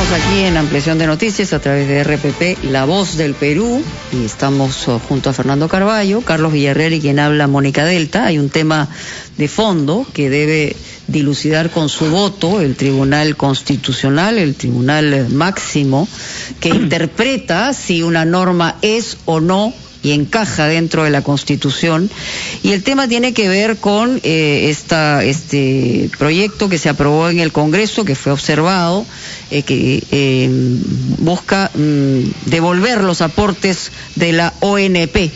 Estamos aquí en Ampliación de Noticias a través de RPP, La Voz del Perú, y estamos junto a Fernando Carballo, Carlos Villarreal y quien habla Mónica Delta. Hay un tema de fondo que debe dilucidar con su voto el Tribunal Constitucional, el Tribunal Máximo, que interpreta si una norma es o no y encaja dentro de la Constitución, y el tema tiene que ver con este proyecto que se aprobó en el Congreso, que fue observado, que busca devolver los aportes de la ONP,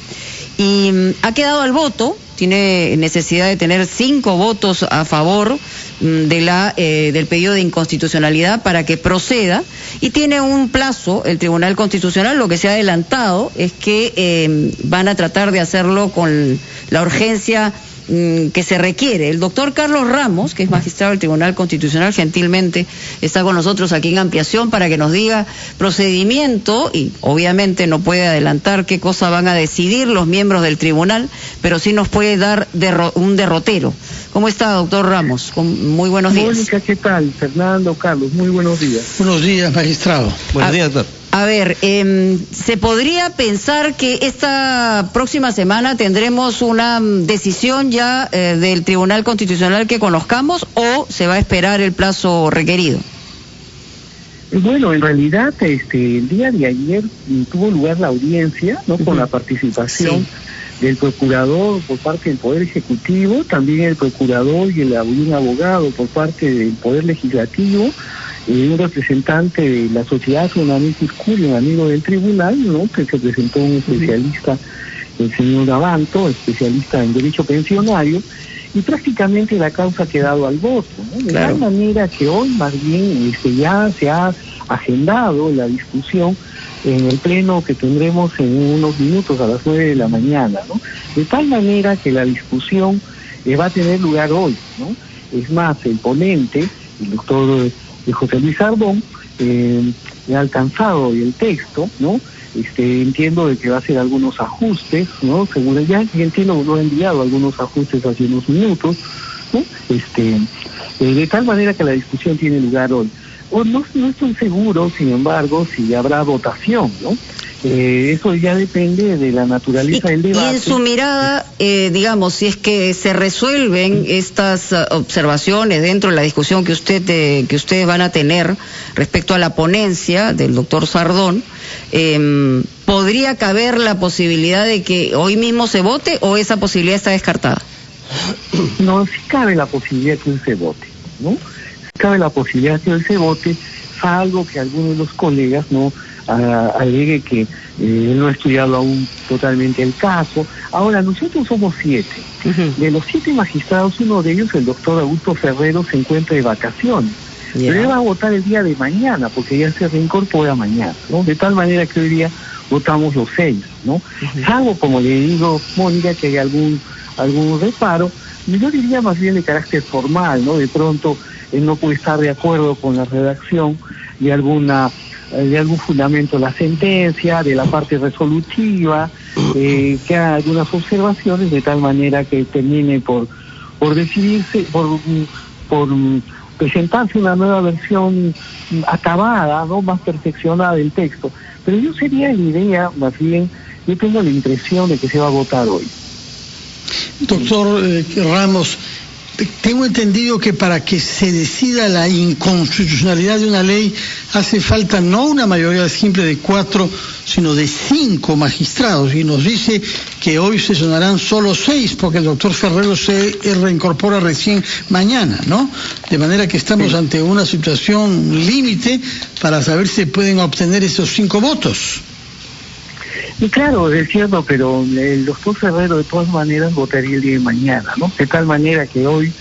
y ha quedado al voto. Tiene necesidad de tener 5 votos a favor del pedido de inconstitucionalidad para que proceda, y tiene un plazo el Tribunal Constitucional. Lo que se ha adelantado es que van a tratar de hacerlo con la urgencia que se requiere. El doctor Carlos Ramos, que es magistrado del Tribunal Constitucional, gentilmente está con nosotros aquí en Ampliación para que nos diga procedimiento, y obviamente no puede adelantar qué cosa van a decidir los miembros del tribunal, pero sí nos puede dar un derrotero. ¿Cómo está, doctor Ramos? Muy buenos días. Mónica, ¿qué tal? Fernando, Carlos, muy buenos días. Buenos días, magistrado. Buenos días, doctor. A ver, ¿se podría pensar que esta próxima semana tendremos una decisión ya del Tribunal Constitucional que conozcamos, o se va a esperar el plazo requerido? Bueno, en realidad el día de ayer tuvo lugar la audiencia, ¿no? Con la participación del procurador por parte del Poder Ejecutivo, también el procurador y un abogado por parte del Poder Legislativo, un representante de la sociedad, un amigo del tribunal, ¿no? Que se presentó un especialista, el señor Abanto, especialista en derecho pensionario, y prácticamente la causa ha quedado al voto, ¿no? De tal manera que hoy más bien ya se ha agendado la discusión en el pleno que tendremos en unos minutos a las 9 de la mañana, ¿no? De tal manera que la discusión va a tener lugar hoy, ¿no? Es más, el ponente, el doctor José Luis Sardón, ha alcanzado el texto, ¿no? Entiendo de que va a hacer algunos ajustes, ¿no? Según ya entiendo, lo ha enviado algunos ajustes hace unos minutos, ¿no? De tal manera que la discusión tiene lugar hoy. No estoy seguro, sin embargo, si habrá votación, ¿no? Eso ya depende de la naturaleza del debate. Y en su mirada, digamos, si es que se resuelven estas observaciones dentro de la discusión que ustedes van a tener respecto a la ponencia del doctor Sardón, ¿podría caber la posibilidad de que hoy mismo se vote, o esa posibilidad está descartada? No, sí cabe la posibilidad que hoy se vote, ¿no? Cabe la posibilidad que hoy se vote, salvo que algunos de los colegas no alegue que él no ha estudiado aún totalmente el caso. Ahora, nosotros somos 7. De los 7 magistrados, uno de ellos, el doctor Augusto Ferrero, se encuentra de vacaciones. Pero él va a votar el día de mañana, porque ya se reincorpora mañana, ¿no? De tal manera que hoy día votamos los 6, ¿no? Salvo, como le digo, Mónica, que hay algún reparo, yo diría más bien de carácter formal, ¿no? De pronto él no puede estar de acuerdo con la redacción de algún fundamento de la sentencia, de la parte resolutiva, que haga algunas observaciones, de tal manera que termine por decidirse, por presentarse una nueva versión acabada, ¿no? Más perfeccionada del texto. Pero yo sería la idea, más bien, yo tengo la impresión de que se va a votar hoy. Doctor Ramos, tengo entendido que para que se decida la inconstitucionalidad de una ley hace falta no una mayoría simple de 4, sino de 5 magistrados, y nos dice que hoy sesionarán solo 6 porque el doctor Ferrero se reincorpora recién mañana, ¿no? De manera que estamos ante una situación límite para saber si pueden obtener esos 5 votos. Y claro, es cierto, pero el doctor Ferrero de todas maneras votaría el día de mañana, ¿no? De tal manera que hoy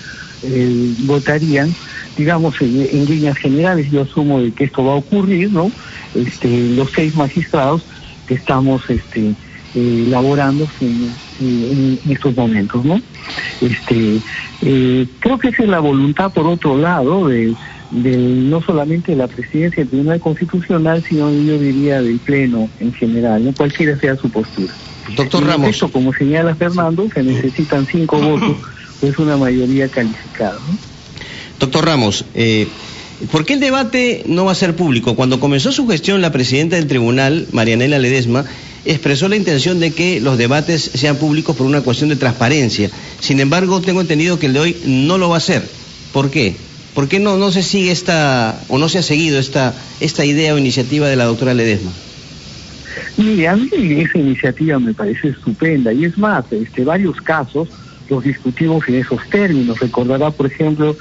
votarían, digamos, en líneas generales, yo asumo de que esto va a ocurrir, ¿no? Los 6 magistrados que estamos elaborando en estos momentos, ¿no? Creo que esa es la voluntad, por otro lado, no solamente de la presidencia del Tribunal Constitucional, sino yo diría del Pleno en general, ¿no? Cualquiera sea su postura. Doctor Ramos. Esto, como señala Fernando, se necesitan 5 votos, pues una mayoría calificada, ¿no? Doctor Ramos, ¿Por qué el debate no va a ser público? Cuando comenzó su gestión, la presidenta del tribunal, Marianela Ledesma, expresó la intención de que los debates sean públicos por una cuestión de transparencia. Sin embargo, tengo entendido que el de hoy no lo va a hacer. ¿Por qué? ¿Por qué no se sigue o no se ha seguido esta idea o iniciativa de la doctora Ledesma? Mire, a mí esa iniciativa me parece estupenda, y es más, varios casos los discutimos en esos términos. Recordará, por ejemplo,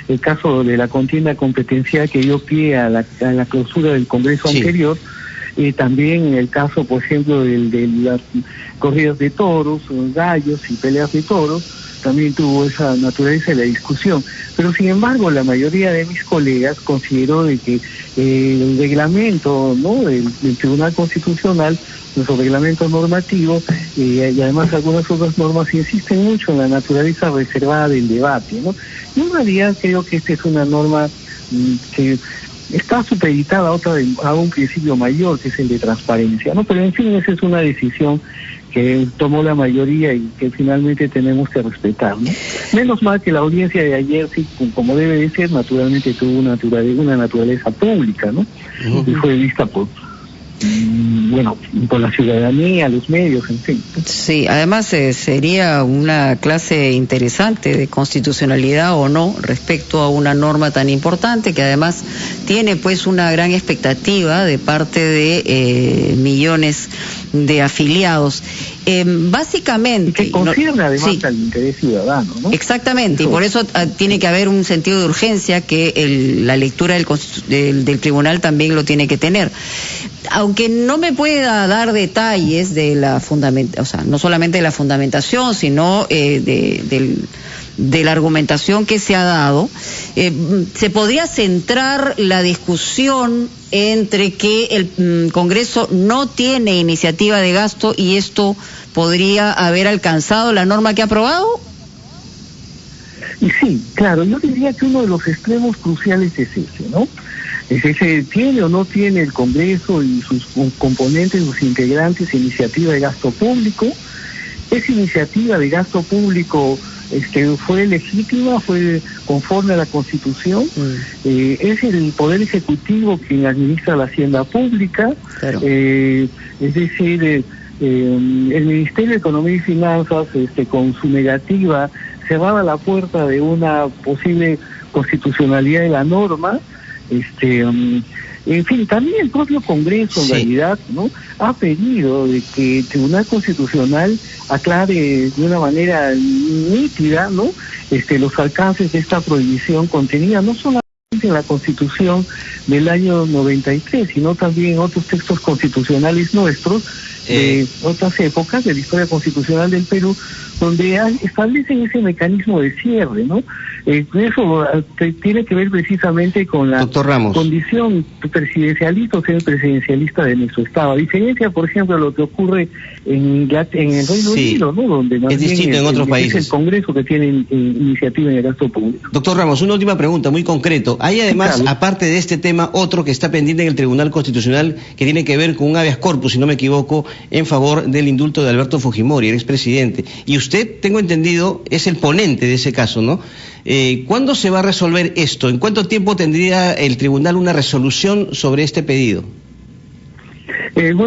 el caso de la contienda competencial que dio pie a la clausura del Congreso anterior, también el caso, por ejemplo, de las corridas de toros, gallos y peleas de toros, también tuvo esa naturaleza de la discusión. Pero sin embargo, la mayoría de mis colegas consideró de que el reglamento, ¿no?, del Tribunal Constitucional, nuestro reglamento normativo, y además algunas otras normas insisten mucho en la naturaleza reservada del debate, ¿no? Yo en realidad creo que esta es una norma que está supeditada a un principio mayor, que es el de transparencia, ¿no? Pero en fin, esa es una decisión que tomó la mayoría y que finalmente tenemos que respetar, ¿no? Menos mal que la audiencia de ayer, sí, como debe de ser, naturalmente tuvo una naturaleza pública, ¿no? Y fue vista por la ciudadanía, los medios, en fin. Sí, además sería una clase interesante de constitucionalidad o no respecto a una norma tan importante que además tiene pues una gran expectativa de parte de millones de afiliados. Básicamente... Y que concierne además al interés ciudadano, ¿no? Exactamente, y por eso tiene que haber un sentido de urgencia que la lectura del tribunal también lo tiene que tener. Aunque no me pueda dar detalles de la no solamente de la fundamentación, sino de la argumentación que se ha dado, se podría centrar la discusión entre que el Congreso no tiene iniciativa de gasto y esto podría haber alcanzado la norma que ha aprobado. Y sí, claro, yo diría que uno de los extremos cruciales es ese, ¿no? Es ese, ¿tiene o no tiene el Congreso y sus componentes, sus integrantes, iniciativa de gasto público? ¿Esa iniciativa de gasto público fue legítima, fue conforme a la Constitución? ¿Es el Poder Ejecutivo quien administra la hacienda pública? Claro. Es decir, el Ministerio de Economía y Finanzas, con su negativa, cerraba la puerta de una posible constitucionalidad de la norma. En fin, también el propio Congreso en realidad, ¿no?, ha pedido de que el Tribunal Constitucional aclare de una manera nítida, ¿no?, los alcances de esta prohibición contenida no solamente en la Constitución del año 93, sino también en otros textos constitucionales nuestros de otras épocas de la historia constitucional del Perú, donde establecen ese mecanismo de cierre, ¿no? Eso tiene que ver precisamente con la condición presidencialista o ser presidencialista de nuestro Estado. A diferencia, por ejemplo, de lo que ocurre en el Reino Unido, ¿no?, donde más es distinto en otros países. Es el Congreso que tiene iniciativa en el gasto público. Doctor Ramos, una última pregunta, muy concreto. Hay además, aparte de este tema, otro que está pendiente en el Tribunal Constitucional que tiene que ver con un habeas corpus, si no me equivoco, en favor del indulto de Alberto Fujimori, el expresidente. Y usted, tengo entendido, es el ponente de ese caso, ¿no? ¿Cuándo se va a resolver esto? ¿En cuánto tiempo tendría el tribunal una resolución sobre este pedido? En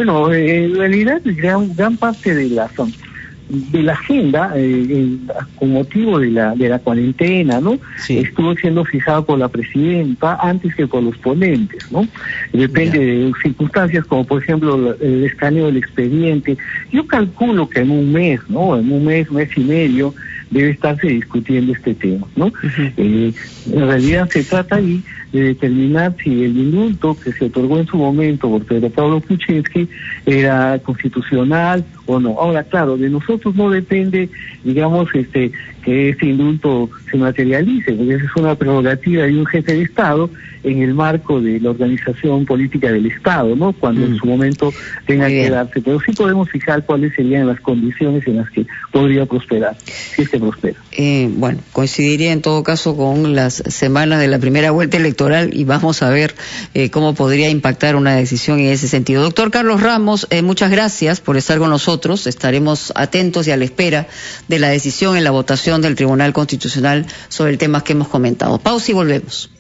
realidad gran parte de la agenda, con motivo de la cuarentena, ¿no? Sí. Estuvo siendo fijada por la presidenta antes que por los ponentes, ¿no? Depende de circunstancias como, por ejemplo, el escaneo del expediente. Yo calculo que en un mes, ¿no?, en un mes y medio, debe estarse discutiendo este tema, ¿no? En realidad se trata ahí de determinar si el indulto que se otorgó en su momento por Pedro Pablo Kuczynski era constitucional o no. Ahora, claro, de nosotros no depende, digamos, que ese indulto se materialice, porque esa es una prerrogativa de un jefe de Estado en el marco de la organización política del Estado, ¿no?, cuando en su momento tenga que darse. Pero sí podemos fijar cuáles serían las condiciones en las que podría prosperar, si es que prospera. Bueno, coincidiría en todo caso con las semanas de la primera vuelta electoral y vamos a ver cómo podría impactar una decisión en ese sentido. Doctor Carlos Ramos, muchas gracias por estar con nosotros. Estaremos atentos y a la espera de la decisión en la votación del Tribunal Constitucional sobre el tema que hemos comentado. Pausa y volvemos.